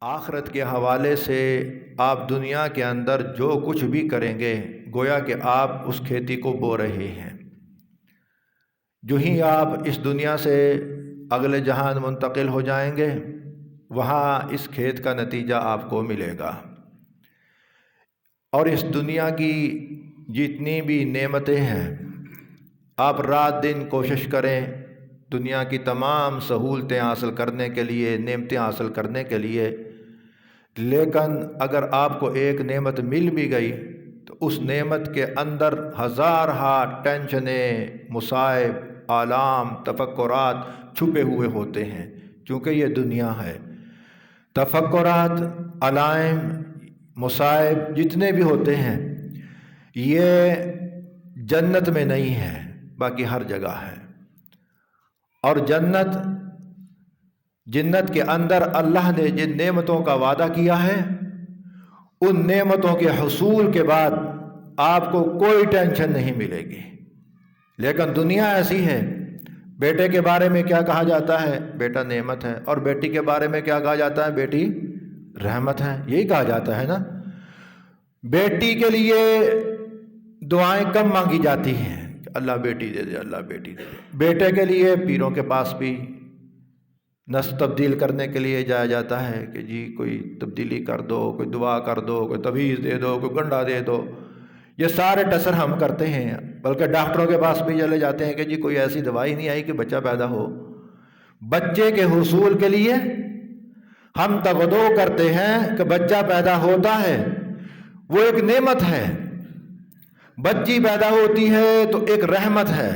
آخرت کے حوالے سے آپ دنیا کے اندر جو کچھ بھی کریں گے گویا کہ آپ اس کھیتی کو بو رہے ہیں۔ جو ہی آپ اس دنیا سے اگلے جہان منتقل ہو جائیں گے وہاں اس کھیت کا نتیجہ آپ کو ملے گا۔ اور اس دنیا کی جتنی بھی نعمتیں ہیں آپ رات دن کوشش کریں دنیا کی تمام سہولتیں حاصل کرنے کے لیے، نعمتیں حاصل کرنے کے لیے، لیکن اگر آپ کو ایک نعمت مل بھی گئی تو اس نعمت کے اندر ہزارہا ٹینشنیں، مصائب، آلام، تفکرات چھپے ہوئے ہوتے ہیں، کیونکہ یہ دنیا ہے۔ تفکرات، علائم، مصائب جتنے بھی ہوتے ہیں یہ جنت میں نہیں ہیں، باقی ہر جگہ ہے۔ اور جنت کے اندر اللہ نے جن نعمتوں کا وعدہ کیا ہے ان نعمتوں کے حصول کے بعد آپ کو کوئی ٹینشن نہیں ملے گی۔ لیکن دنیا ایسی ہے، بیٹے کے بارے میں کیا کہا جاتا ہے؟ بیٹا نعمت ہے، اور بیٹی کے بارے میں کیا کہا جاتا ہے؟ بیٹی رحمت ہے، یہی کہا جاتا ہے نا۔ بیٹی کے لیے دعائیں کم مانگی جاتی ہیں کہ اللہ بیٹی دے دے، اللہ بیٹی دے دے۔ بیٹے کے لیے پیروں کے پاس بھی نسل تبدیل کرنے کے لیے جایا جاتا ہے کہ جی کوئی تبدیلی کر دو، کوئی دعا کر دو، کوئی تویز دے دو، کوئی گنڈا دے دو۔ یہ سارے ٹسر ہم کرتے ہیں، بلکہ ڈاکٹروں کے پاس بھی چلے جاتے ہیں کہ جی کوئی ایسی دوائی نہیں آئی کہ بچہ پیدا ہو۔ بچے کے حصول کے لیے ہم تغدو کرتے ہیں کہ بچہ پیدا ہوتا ہے وہ ایک نعمت ہے، بچی پیدا ہوتی ہے تو ایک رحمت ہے۔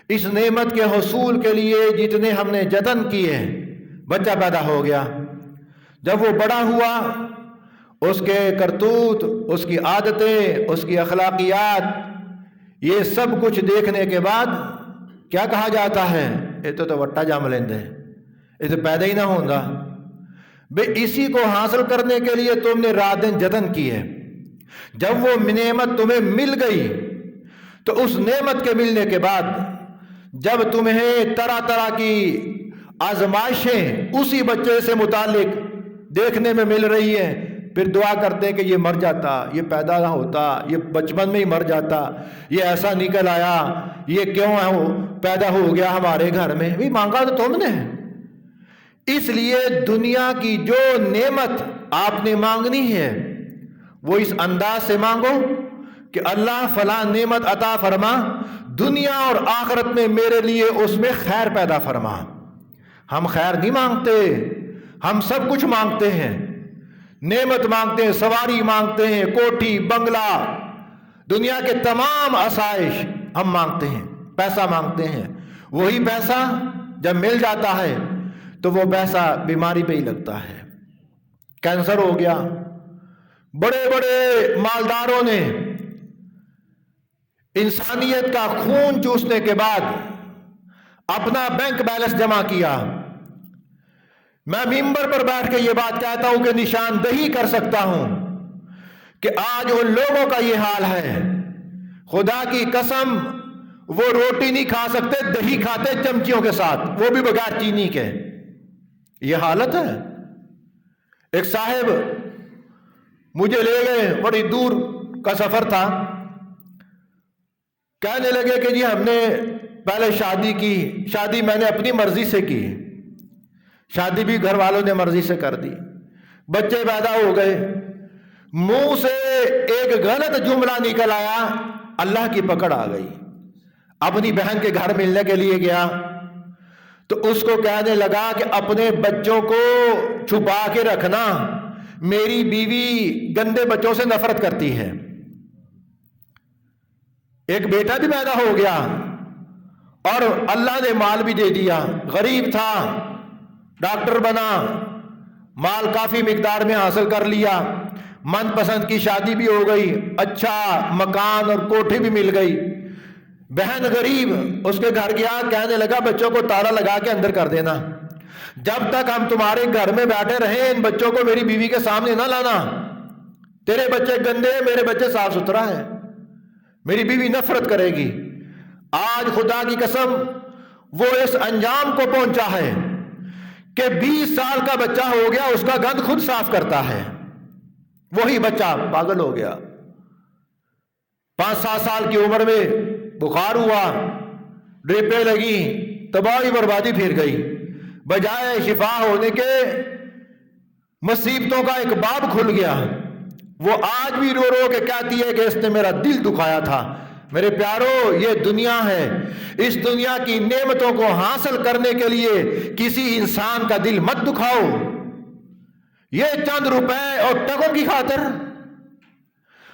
اس نعمت کے حصول کے لیے جتنے ہم نے جتن کیے، بچہ پیدا ہو گیا، جب وہ بڑا ہوا اس کے کرتوت، اس کی عادتیں، اس کی اخلاقیات، یہ سب کچھ دیکھنے کے بعد کیا کہا جاتا ہے؟ یہ تو وٹا جام لیندے، یہ تو پیدا ہی نہ ہوندہ۔ بے اسی کو حاصل کرنے کے لیے تم نے رات دن جتن کی ہے۔ جب وہ نعمت تمہیں مل گئی تو اس نعمت کے ملنے کے بعد جب تمہیں طرح طرح کی آزمائشیں اسی بچے سے متعلق دیکھنے میں مل رہی ہیں، پھر دعا کرتے ہیں کہ یہ مر جاتا، یہ پیدا نہ ہوتا، یہ بچپن میں ہی مر جاتا، یہ ایسا نکل آیا، یہ کیوں پیدا ہو گیا ہمارے گھر میں؟ بھی مانگا تو تم نے۔ اس لیے دنیا کی جو نعمت آپ نے مانگنی ہے وہ اس انداز سے مانگو کہ اللہ فلاں نعمت عطا فرما، دنیا اور آخرت میں میرے لیے اس میں خیر پیدا فرما۔ ہم خیر نہیں مانگتے، ہم سب کچھ مانگتے ہیں، نعمت مانگتے ہیں، سواری مانگتے ہیں، کوٹھی، بنگلہ، دنیا کے تمام آسائش ہم مانگتے ہیں، پیسہ مانگتے ہیں۔ وہی پیسہ جب مل جاتا ہے تو وہ پیسہ بیماری پہ ہی لگتا ہے۔ کینسر ہو گیا، بڑے بڑے مالداروں نے انسانیت کا خون چوسنے کے بعد اپنا بینک بیلنس جمع کیا۔ میں ممبر پر بیٹھ کے یہ بات کہتا ہوں کہ نشاندہی کر سکتا ہوں کہ آج ان لوگوں کا یہ حال ہے، خدا کی قسم وہ روٹی نہیں کھا سکتے، دہی کھاتے چمچیوں کے ساتھ، وہ بھی بغیر چینی کے۔ یہ حالت ہے۔ ایک صاحب مجھے لے گئے، بڑی دور کا سفر تھا، کہنے لگے کہ جی ہم نے پہلے شادی کی، شادی میں نے اپنی مرضی سے کی، شادی بھی گھر والوں نے مرضی سے کر دی، بچے پیدا ہو گئے، منہ سے ایک غلط جملہ نکل آیا، اللہ کی پکڑ آ گئی۔ اپنی بہن کے گھر ملنے کے لیے گیا تو اس کو کہنے لگا کہ اپنے بچوں کو چھپا کے رکھنا، میری بیوی گندے بچوں سے نفرت کرتی ہے۔ ایک بیٹا بھی پیدا ہو گیا اور اللہ نے مال بھی دے دیا، غریب تھا، ڈاکٹر بنا، مال کافی مقدار میں حاصل کر لیا، من پسند کی شادی بھی ہو گئی، اچھا مکان اور کوٹھی بھی مل گئی۔ بہن غریب اس کے گھر گیا، کہنے لگا بچوں کو تالا لگا کے اندر کر دینا، جب تک ہم تمہارے گھر میں بیٹھے رہیں ان بچوں کو میری بیوی کے سامنے نہ لانا، تیرے بچے گندے ہیں، میرے بچے صاف ستھرا ہیں، میری بیوی نفرت کرے گی۔ آج خدا کی قسم وہ اس انجام کو پہنچا ہے کہ 20 سال کا بچہ ہو گیا اس کا گند خود صاف کرتا ہے، وہی بچہ پاگل ہو گیا، 5-7 سال کی عمر میں بخار ہوا، ڈریپیں لگی، تباہی بربادی پھر گئی، بجائے شفا ہونے کے مصیبتوں کا ایک باب کھل گیا۔ وہ آج بھی رو رو کے کہتی ہے کہ اس نے میرا دل دکھایا تھا۔ میرے پیارو، یہ دنیا ہے، اس دنیا کی نعمتوں کو حاصل کرنے کے لیے کسی انسان کا دل مت دکھاؤ۔ یہ چند روپے اور ٹکوں کی خاطر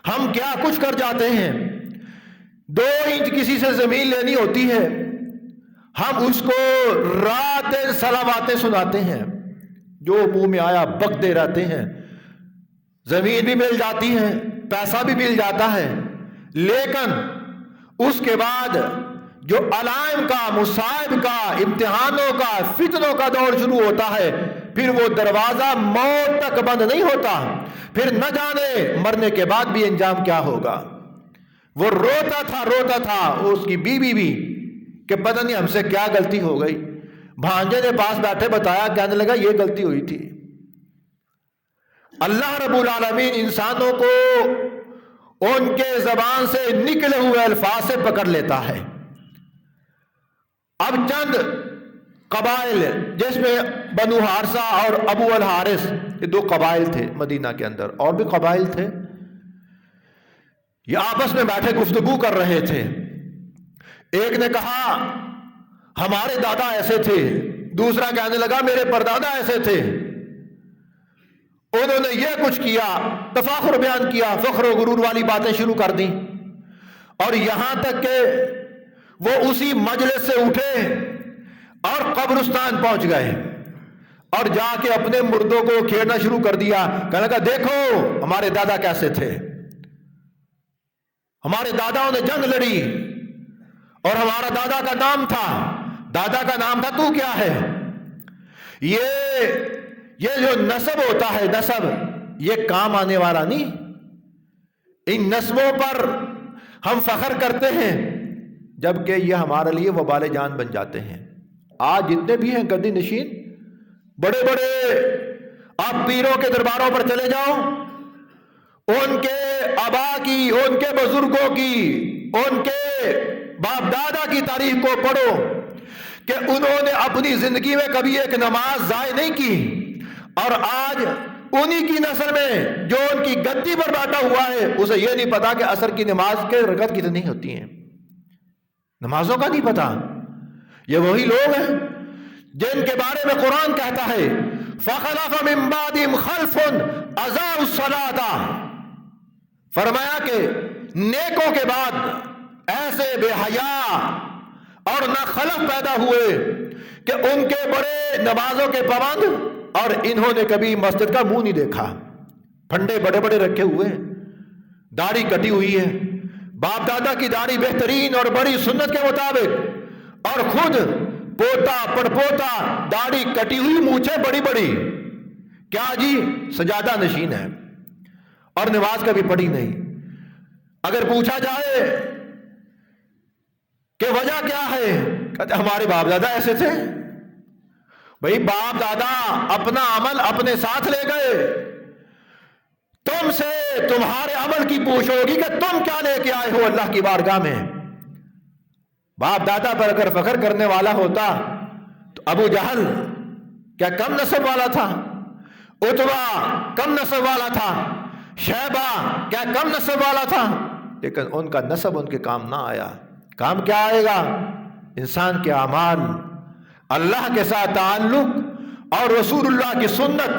ہم کیا کچھ کر جاتے ہیں۔ 2 انچ کسی سے زمین لینی ہوتی ہے، ہم اس کو رات دن صلواتیں سناتے ہیں، جو منہ میں آیا بکتے رہتے ہیں، زمین بھی مل جاتی ہے، پیسہ بھی مل جاتا ہے، لیکن اس کے بعد جو علائم کا، مصائب کا، امتحانوں کا، فتنوں کا دور شروع ہوتا ہے، پھر وہ دروازہ موت تک بند نہیں ہوتا، پھر نہ جانے مرنے کے بعد بھی انجام کیا ہوگا۔ وہ روتا تھا اس کی بیوی بھی کہ پتہ نہیں ہم سے کیا غلطی ہو گئی۔ بھانجے نے پاس بیٹھے بتایا، کہنے لگا یہ غلطی ہوئی تھی۔ اللہ رب العالمین انسانوں کو ان کے زبان سے نکلے ہوئے الفاظ سے پکڑ لیتا ہے۔ اب چند قبائل، جس میں بنو حارثہ اور ابو الحارث، یہ 2 قبائل تھے مدینہ کے اندر، اور بھی قبائل تھے، یہ آپس میں بیٹھے گفتگو کر رہے تھے۔ ایک نے کہا ہمارے دادا ایسے تھے، دوسرا کہنے لگا میرے پردادا ایسے تھے، انہوں نے یہ کچھ کیا، تفاخر بیان کیا، فخر و غرور والی باتیں شروع کر دیں، اور یہاں تک کہ وہ اسی مجلس سے اٹھے اور قبرستان پہنچ گئے اور جا کے اپنے مردوں کو کھیڑنا شروع کر دیا۔ کہنے لگا دیکھو ہمارے دادا کیسے تھے، ہمارے داداؤں نے جنگ لڑی اور ہمارا دادا کا نام تھا، تو کیا ہے؟ یہ جو نسب ہوتا ہے، نسب یہ کام آنے والا نہیں۔ ان نسبوں پر ہم فخر کرتے ہیں جبکہ یہ ہمارے لیے وبال جان بن جاتے ہیں۔ آج جتنے بھی ہیں گدی نشین، بڑے بڑے، آپ پیروں کے درباروں پر چلے جاؤ، ان کے آبا کی، ان کے بزرگوں کی، ان کے باپ دادا کی تاریخ کو پڑھو کہ انہوں نے اپنی زندگی میں کبھی ایک نماز ضائع نہیں کی، اور آج انہی کی نسل میں جو ان کی گدی پر بیٹھا ہوا ہے اسے یہ نہیں پتا کہ عصر کی نماز کے رکعت کتنی ہوتی ہیں، نمازوں کا نہیں پتا۔ یہ وہی لوگ ہیں جن کے بارے میں قرآن کہتا ہے فَخَلَفَ مِن بَعْدِهِمْ خَلْفٌ أَضَاعُوا الصَّلَاةَ، فرمایا کہ نیکوں کے بعد ایسے بے حیا اور نہ خلف پیدا ہوئے کہ ان کے بڑے نمازوں کے پابند، اور انہوں نے کبھی مسجد کا منہ نہیں دیکھا، پھنڈے بڑے بڑے رکھے ہوئے، داڑھی کٹی ہوئی ہے، باپ دادا کی داڑھی بہترین اور بڑی سنت کے مطابق، اور خود پوتا پڑپوتا داڑھی کٹی ہوئی، مونچھیں بڑی بڑی، کیا جی سجادہ نشین ہے اور نماز کبھی پڑھی نہیں۔ اگر پوچھا جائے کہ وجہ کیا ہے، کہتے ہمارے باپ دادا ایسے تھے۔ بھئی باپ دادا اپنا عمل اپنے ساتھ لے گئے، تم سے تمہارے عمل کی پوچھ ہوگی کہ تم کیا لے کے آئے ہو اللہ کی بارگاہ میں۔ باپ دادا پر اگر فخر کرنے والا ہوتا تو ابو جہل کیا کم نسب والا تھا؟ عتبہ کم نسب والا تھا؟ شیبہ کیا کم نسب والا تھا؟ لیکن ان کا نسب ان کے کام نہ آیا۔ کام کیا آئے گا؟ انسان کے اعمال، اللہ کے ساتھ تعلق اور رسول اللہ کی سنت۔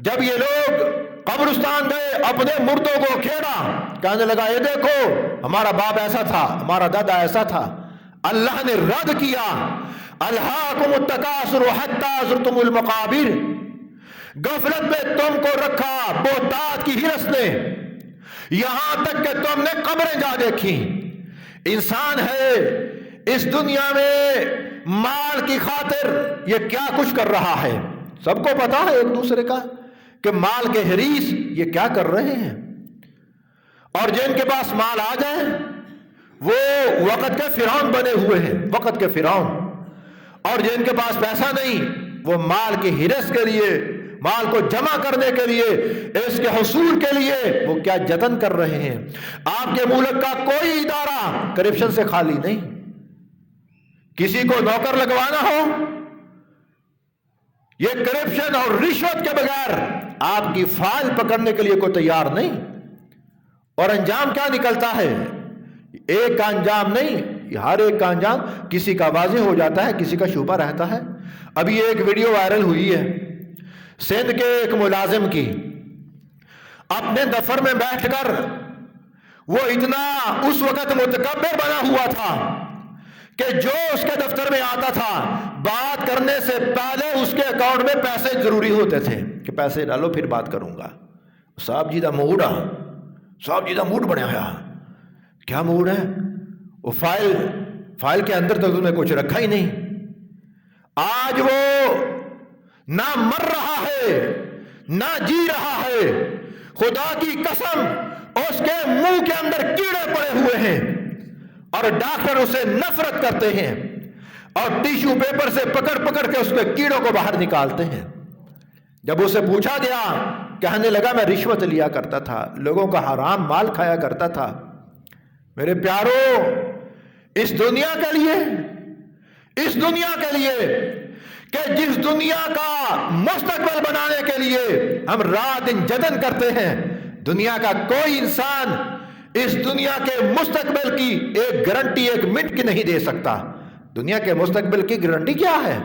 جب یہ لوگ قبرستان گئے، اپنے مردوں کو کھیڑا، کہنے لگا یہ دیکھو ہمارا باپ ایسا تھا، ہمارا دادا ایسا تھا۔ اللہ نے رد کیا، الہاکم التکاثر حتی زرتم المقابر، غفلت میں تم کو رکھا بہتات کی ہرس نے، یہاں تک کہ تم نے قبریں جا دیکھی۔ انسان ہے اس دنیا میں مال کی خاطر یہ کیا کچھ کر رہا ہے، سب کو پتا ہے ایک دوسرے کا کہ مال کے حریص یہ کیا کر رہے ہیں۔ اور جن کے پاس مال آ جائے وہ وقت کے فرعون بنے ہوئے ہیں، وقت کے فرعون، اور جن کے پاس پیسہ نہیں وہ مال کی ہرس کے لیے، مال کو جمع کرنے کے لیے، اس کے حصول کے لیے وہ کیا جتن کر رہے ہیں۔ آپ کے ملک کا کوئی ادارہ کرپشن سے خالی نہیں۔ کسی کو نوکر لگوانا ہو، یہ کرپشن اور رشوت کے بغیر آپ کی فائل پکڑنے کے لیے کوئی تیار نہیں۔ اور انجام کیا نکلتا ہے؟ ایک کا انجام نہیں، ہر ایک کا انجام کسی کا واضح ہو جاتا ہے، کسی کا شبہ رہتا ہے۔ ابھی ایک ویڈیو وائرل ہوئی ہے سندھ کے ایک ملازم کی، اپنے دفتر میں بیٹھ کر وہ اتنا اس وقت متکبر بنا ہوا تھا کہ جو اس کے دفتر میں آتا تھا بات کرنے سے پہلے اس کے اکاؤنٹ میں پیسے ضروری ہوتے تھے کہ پیسے ڈالو پھر بات کروں گا۔ صاحب جی دا موڈ بنایا۔ کیا موڈ ہے؟ وہ فائل کے اندر تو تم نے کچھ رکھا ہی نہیں۔ آج وہ نہ مر رہا ہے نہ جی رہا ہے، خدا کی قسم اس کے منہ کے اندر کیڑے پڑے ہوئے ہیں اور ڈاکٹر اسے نفرت کرتے ہیں اور ٹیشو پیپر سے پکڑ کے اس کے کیڑوں کو باہر نکالتے ہیں۔ جب اسے پوچھا گیا، کہنے لگا میں رشوت لیا کرتا تھا، لوگوں کا حرام مال کھایا کرتا تھا۔ میرے پیارو، اس دنیا کے لیے کہ جس دنیا کا مستقبل بنانے کے لیے ہم رات دن جتن کرتے ہیں، دنیا کا کوئی انسان اس دنیا کے مستقبل کی ایک گارنٹی ایک منٹ کی نہیں دے سکتا۔ دنیا کے مستقبل کی گارنٹی کیا ہے؟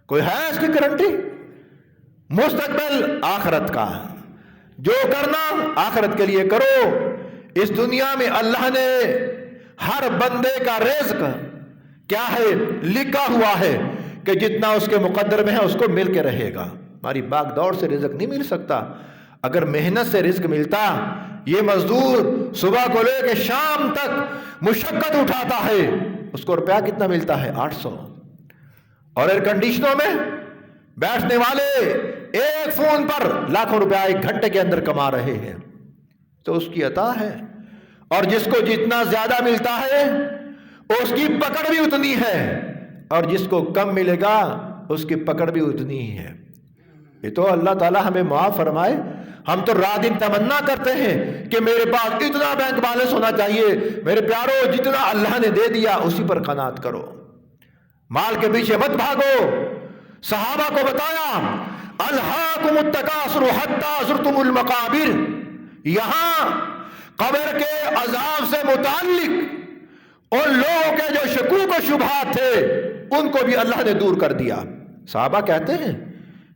کوئی ہے اس کی گارنٹی؟ مستقبل آخرت کا، جو کرنا آخرت کے لیے کرو۔ اس دنیا میں اللہ نے ہر بندے کا رزق کیا ہے لکھا ہوا ہے کہ جتنا اس کے مقدر میں ہے اس کو مل کے رہے گا۔ ہماری بھاگ دوڑ سے رزق نہیں مل سکتا۔ اگر محنت سے رزق ملتا، یہ مزدور صبح کو لے کے شام تک مشقت اٹھاتا ہے، اس کو روپیہ کتنا ملتا ہے؟ 800۔ اور ایئر کنڈیشنوں میں بیٹھنے والے ایک فون پر لاکھوں روپیہ ایک گھنٹے کے اندر کما رہے ہیں، تو اس کی عطا ہے۔ اور جس کو جتنا زیادہ ملتا ہے اس کی پکڑ بھی اتنی ہے، اور جس کو کم ملے گا اس کی پکڑ بھی اتنی ہی ہے۔ یہ تو اللہ تعالی ہمیں معاف فرمائے۔ ہم تو رات دن تمنا کرتے ہیں کہ میرے پاس اتنا بینک بیلنس ہونا چاہیے۔ میرے پیارو، جتنا اللہ نے دے دیا اسی پر قناعت کرو، مال کے پیچھے مت بھاگو۔ صحابہ کو بتایا، الہاکم التکاثر حتی زرتم المقابر، یہاں قبر کے عذاب سے متعلق ان لوگوں کے جو شکوک و شبہات تھے ان کو بھی اللہ نے دور کر دیا۔ صحابہ کہتے ہیں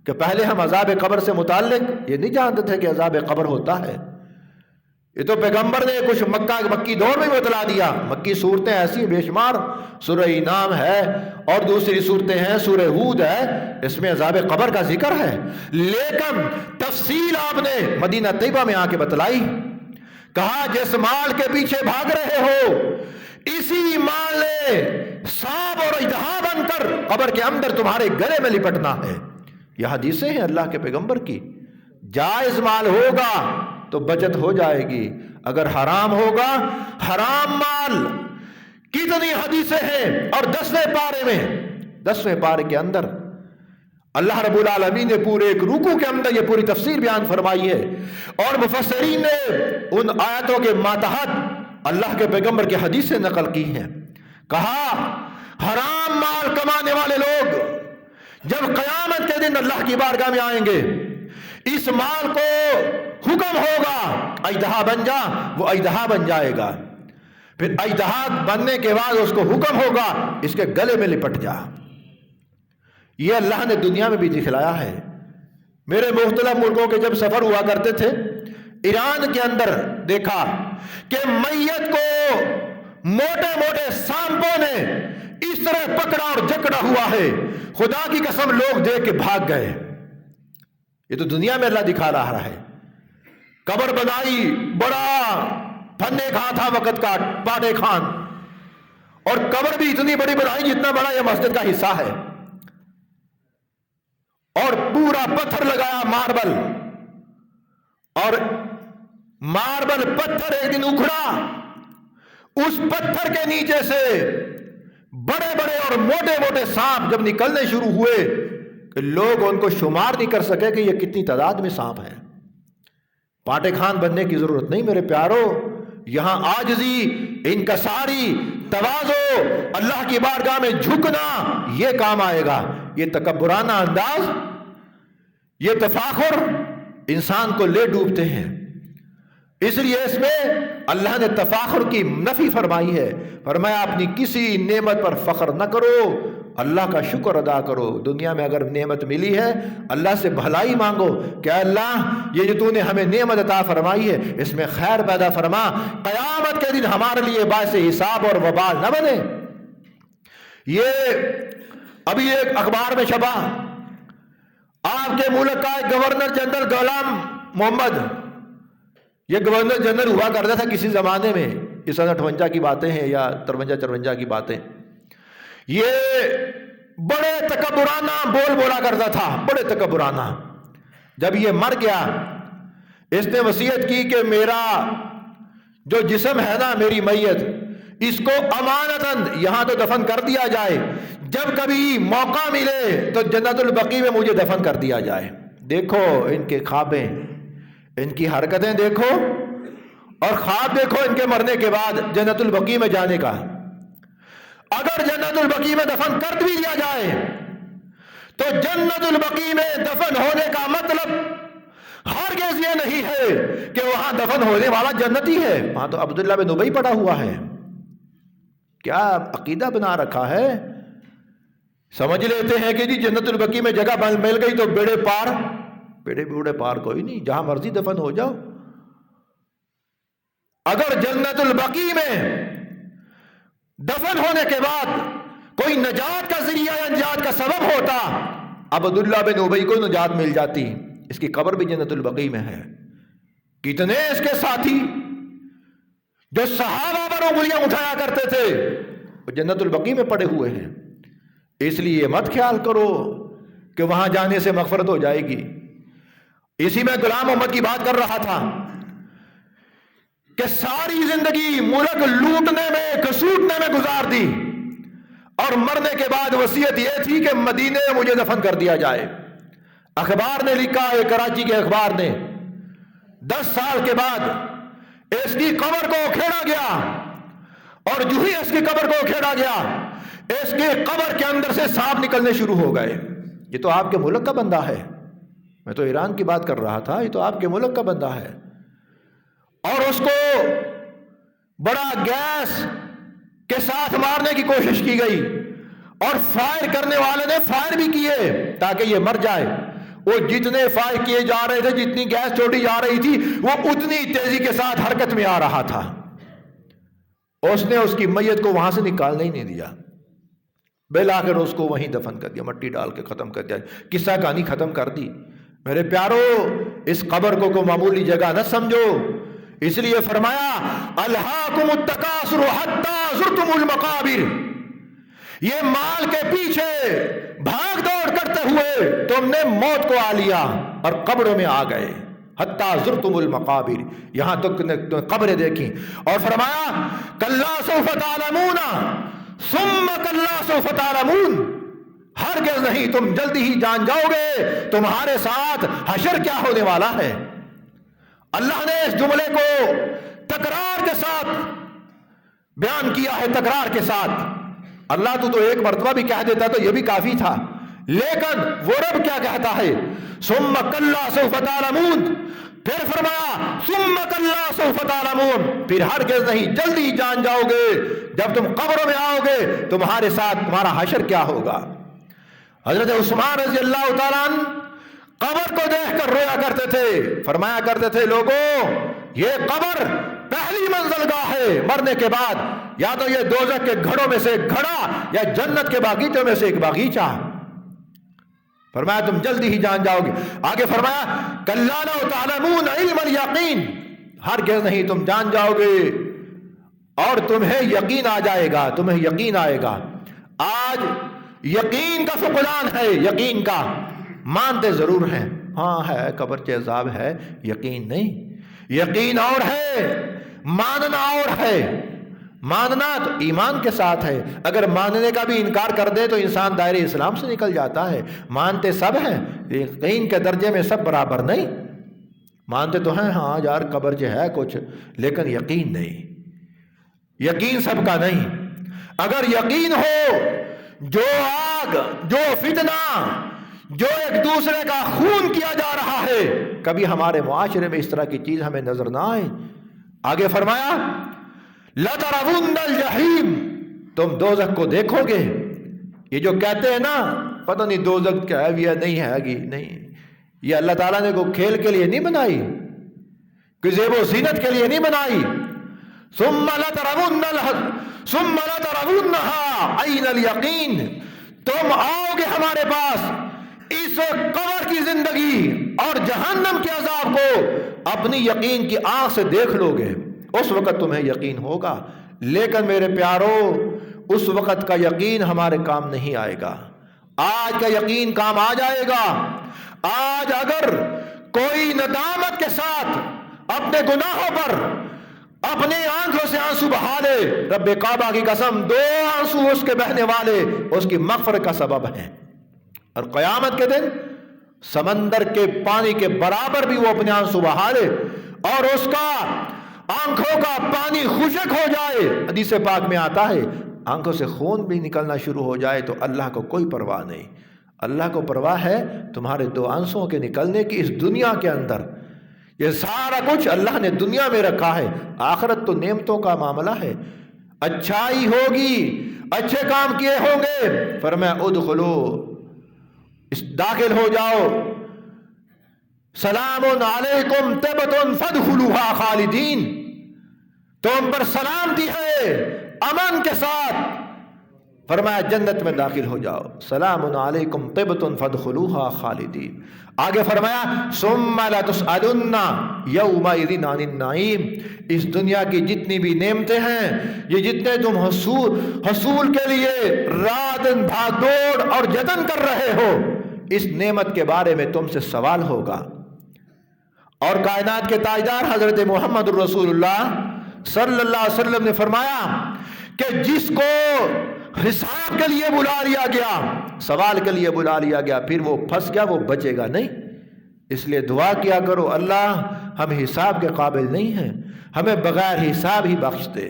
کہ پہلے ہم عذاب قبر سے متعلق یہ نہیں جانتے تھے کہ عذاب قبر ہوتا ہے، یہ تو پیغمبر نے کچھ مکی دور میں بتلا دیا۔ مکی صورتیں ایسی بے شمار، سورہ انعام ہے اور دوسری صورتیں ہیں، سورہ ہود ہے، اس میں عذاب قبر کا ذکر ہے، لیکن تفصیل آپ نے مدینہ طیبہ میں آ کے بتلائی۔ کہا جس مال کے پیچھے بھاگ رہے ہو اسی مال نے سانپ اور اژدہا بن کر قبر کے اندر تمہارے گلے میں لپٹنا ہے۔ یہ حدیثیں ہیں اللہ کے پیغمبر کی۔ جائز مال ہوگا تو بچت ہو جائے گی، اگر حرام ہوگا، حرام مال کتنی حدیثیں ہیں۔ اور 10ویں پارے کے اندر اللہ رب العالمین نے پورے ایک رکوع کے اندر یہ پوری تفسیر بیان فرمائی ہے، اور مفسرین نے ان آیتوں کے ماتحت اللہ کے پیغمبر کی حدیثیں نقل کی ہیں۔ کہا حرام مال کمانے والے لوگ جب قیامت کے دن اللہ کی بارگاہ میں آئیں گے، اس مال کو حکم ہوگا اژدہا بن جا، وہ اژدہا بن جائے گا، پھر اژدہا بننے کے بعد اس کو حکم ہوگا اس کے گلے میں لپٹ جا۔ یہ اللہ نے دنیا میں بھی دکھلایا ہے۔ میرے مختلف ملکوں کے جب سفر ہوا کرتے تھے، ایران کے اندر دیکھا کہ میت کو موٹے موٹے سانپوں نے اس طرح پکڑا اور جکڑا ہوا ہے، خدا کی قسم لوگ دیکھ کے بھاگ گئے۔ یہ تو دنیا میں اللہ دکھا رہا ہے۔ قبر بنائی، بڑا پھنے کھان تھا وقت کا، پاٹے خان، اور قبر بھی اتنی بڑی بنائی جتنا بڑا یہ مسجد کا حصہ ہے، اور پورا پتھر لگایا ماربل، اور ماربل پتھر ایک دن اکھڑا، اس پتھر کے نیچے سے بڑے بڑے اور موٹے موٹے سانپ جب نکلنے شروع ہوئے کہ لوگ ان کو شمار نہیں کر سکے کہ یہ کتنی تعداد میں سانپ ہیں۔ پانٹے خان بننے کی ضرورت نہیں میرے پیارو، یہاں عاجزی، انکساری، تواضع، اللہ کی بارگاہ میں جھکنا، یہ کام آئے گا۔ یہ تکبرانہ انداز، یہ تفاخر انسان کو لے ڈوبتے ہیں۔ اس لیے اس میں اللہ نے تفاخر کی نفی فرمائی ہے، فرمایا اپنی کسی نعمت پر فخر نہ کرو، اللہ کا شکر ادا کرو۔ دنیا میں اگر نعمت ملی ہے اللہ سے بھلائی مانگو کہ اللہ یہ جو تو نے ہمیں نعمت عطا فرمائی ہے اس میں خیر پیدا فرما، قیامت کے دن ہمارے لیے باعث حساب اور وبال نہ بنے۔ یہ ابھی ایک اخبار میں چھپا، آپ کے ملک کا ایک گورنر جنرل غلام محمد، یہ گورنر جنرل ہوا کرتا تھا کسی زمانے میں، یہ سن 58 کی باتیں ہیں یا 53-54 کی باتیں۔ یہ بڑے تکبرانہ بول بولا کرتا تھا، بڑے تکبرانہ۔ جب یہ مر گیا اس نے وصیت کی کہ میرا جو جسم ہے نا، میری میت، اس کو امانتاً یہاں تو دفن کر دیا جائے، جب کبھی موقع ملے تو جنت البقیع میں مجھے دفن کر دیا جائے۔ دیکھو ان کے خوابیں، ان کی حرکتیں دیکھو، اور خواب دیکھو ان کے مرنے کے بعد جنت البقیع میں جانے کا۔ اگر جنت البقیع میں دفن کر بھی دیا جائے تو جنت البقیع میں دفن ہونے کا مطلب ہرگز یہ نہیں ہے کہ وہاں دفن ہونے والا جنتی ہے۔ وہاں تو عبداللہ بن ابی پڑا ہوا ہے۔ کیا عقیدہ بنا رکھا ہے؟ سمجھ لیتے ہیں کہ جی جنت البقیع میں جگہ مل گئی تو بیڑے پار، بیڑے بوڑے پار کوئی نہیں، جہاں مرضی دفن ہو جاؤ۔ اگر جنت البقیع میں دفن ہونے کے بعد کوئی نجات کا ذریعہ یا نجات کا سبب ہوتا، عبداللہ بن ابی کو نجات مل جاتی۔ اس کی قبر بھی جنت البقیع میں ہے۔ کتنے اس کے ساتھی جو صحابہ پر انگلیاں اٹھایا کرتے تھے وہ جنت البقیع میں پڑے ہوئے ہیں۔ اس لیے مت خیال کرو کہ وہاں جانے سے مغفرت ہو جائے گی۔ اسی میں غلام محمد کی بات کر رہا تھا کہ ساری زندگی ملک لوٹنے میں کسوٹنے میں گزار دی، اور مرنے کے بعد وصیت یہ تھی کہ مدینے میں مجھے دفن کر دیا جائے۔ اخبار نے لکھا ہے، کراچی کے اخبار نے، 10 سال کے بعد اس کی قبر کو کھیڑا گیا، اور جو ہی اس کی قبر کو کھیڑا گیا اس کی قبر کے اندر سے سانپ نکلنے شروع ہو گئے۔ یہ تو آپ کے ملک کا بندہ ہے، میں تو ایران کی بات کر رہا تھا، یہ تو آپ کے ملک کا بندہ ہے۔ اور اس کو بڑا گیس کے ساتھ مارنے کی کوشش کی گئی، اور فائر کرنے والے نے فائر بھی کیے تاکہ یہ مر جائے۔ وہ جتنے فائر کیے جا رہے تھے، جتنی گیس چھوڑی جا رہی تھی، وہ اتنی تیزی کے ساتھ حرکت میں آ رہا تھا۔ اس نے اس کی میت کو وہاں سے نکالنے ہی نہیں دیا، بالآخر اس کو وہیں دفن کر دیا، مٹی ڈال کے ختم کر دیا، قصہ کہانی ختم کر دی۔ میرے پیارو، اس قبر کو کوئی معمولی جگہ نہ سمجھو۔ اس لیے فرمایا الہاکم التکاثر حتی زرتم المقابر، یہ مال کے پیچھے بھاگ دوڑ کرتے ہوئے تم نے موت کو آ لیا اور قبروں میں آ گئے۔ حتی زرتم المقابر، یہاں تک قبریں دیکھیں، اور فرمایا کلا سوف تعلمون ثم کلا سوف تعلمون، ہرگز نہیں، تم جلدی ہی جان جاؤ گے تمہارے ساتھ حشر کیا ہونے والا ہے۔ اللہ نے اس جملے کو تکرار کے ساتھ بیان کیا ہے، تکرار کے ساتھ۔ اللہ تو ایک مرتبہ بھی کہہ دیتا تو یہ بھی کافی تھا، لیکن وہ رب کیا کہتا ہے، ثم کلا سوف تعلمون، پھر فرمایا ثم کلا سوف تعلمون، پھر ہرگز نہیں، جلدی جان جاؤ گے جب تم قبروں میں آؤ گے تمہارے ساتھ تمہارا حشر کیا ہوگا۔ حضرت عثمان رضی اللہ تعالیٰ عنہ قبر کو دیکھ کر رویا کرتے تھے، فرمایا کرتے تھے لوگوں یہ قبر پہلی منزل گاہ ہے، مرنے کے بعد یا تو یہ دوزخ کے گھڑوں میں سے ایک گھڑا یا جنت کے باغیچوں میں سے ایک باغیچہ۔ فرمایا تم جلدی ہی جان جاؤ گے۔ آگے فرمایا کلا لو تعلمون علم الیقین، ہرگز نہیں، تم جان جاؤ گے اور تمہیں یقین آ جائے گا، تمہیں یقین آئے گا۔ آج یقین کا فقدان ہے، یقین کا، مانتے ضرور ہیں، ہاں ہے قبر کے عذاب ہے، یقین نہیں۔ یقین اور ہے، ماننا اور ہے۔ ماننا تو ایمان کے ساتھ ہے، اگر ماننے کا بھی انکار کر دے تو انسان دائرہ اسلام سے نکل جاتا ہے۔ مانتے سب ہیں، یقین کے درجے میں سب برابر نہیں۔ مانتے تو ہیں ہاں یار قبر جو ہے کچھ، لیکن یقین نہیں، یقین سب کا نہیں۔ اگر یقین ہو جو آگ، جو فتنہ، جو ایک دوسرے کا خون کیا جا رہا ہے، کبھی ہمارے معاشرے میں اس طرح کی چیز ہمیں نظر نہ آئے۔ آگے فرمایا لَتَرَوُنَّ الْجَحِيمَ، تم دوزخ کو دیکھو گے۔ یہ جو کہتے ہیں نا پتہ نہیں دوزخ کیا ہے یا نہیں ہے گی، نہیں، یہ اللہ تعالیٰ نے کو کھیل کے لیے نہیں بنائی، کوئی زیب و زینت کے لیے نہیں بنائی۔ ثُمَّ لَتَرَوُنَّهَا عَيْنَ الْيَقِينِ، تم آؤ گے ہمارے پاس اس قبر کی زندگی اور جہنم کے عذاب کو اپنی یقین کی آنکھ سے دیکھ لو گے، اس وقت تمہیں یقین ہوگا۔ لیکن میرے پیارو اس وقت کا یقین ہمارے کام نہیں آئے گا، آج کا یقین کام آ جائے گا۔ آج اگر کوئی ندامت کے ساتھ اپنے گناہوں پر اپنے آنکھوں سے آنسو بہا لے، رب کعبہ کی قسم 2 آنسو اس کے بہنے والے اس کی مغفرت کا سبب ہیں، اور قیامت کے دن سمندر کے پانی کے برابر بھی وہ اپنے آنسو بہا لے اور اس کا آنکھوں کا پانی خشک ہو جائے۔ حدیث پاک میں آتا ہے آنکھوں سے خون بھی نکلنا شروع ہو جائے تو اللہ کو کوئی پرواہ نہیں۔ اللہ کو پرواہ ہے تمہارے 2 آنسوں کے نکلنے کی اس دنیا کے اندر۔ یہ سارا کچھ اللہ نے دنیا میں رکھا ہے، آخرت تو نعمتوں کا معاملہ ہے، اچھائی ہوگی، اچھے کام کیے ہوں گے، فرمایا ادخلو، داخل ہو جاؤ، سلام علیکم طبتم فادخلوها خالدین، تم پر سلامتی ہے امن کے ساتھ، فرمایا جنت میں داخل ہو جاؤ، سلام علیکم طبتم فادخلوها خالدین۔ آگے فرمایا ثم لتسألن یومئذ عن النعیم، اس دنیا کی جتنی بھی نعمتیں ہیں، یہ جتنے تم حصول کے لیے رات دن بھاگ دوڑ اور جتن کر رہے ہو، اس نعمت کے بارے میں تم سے سوال ہوگا۔ اور کائنات کے تاجدار حضرت محمد رسول اللہ صلی اللہ علیہ وسلم نے فرمایا کہ جس کو حساب کے لیے بلا لیا گیا، سوال کے لیے بلا لیا گیا، پھر وہ پھنس گیا، وہ بچے گا نہیں۔ اس لیے دعا کیا کرو اللہ ہم حساب کے قابل نہیں ہیں، ہمیں بغیر حساب ہی بخش دے۔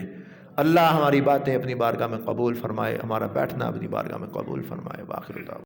اللہ ہماری باتیں اپنی بارگاہ میں قبول فرمائے، ہمارا بیٹھنا اپنی بارگاہ میں قبول فرمائے۔ باخر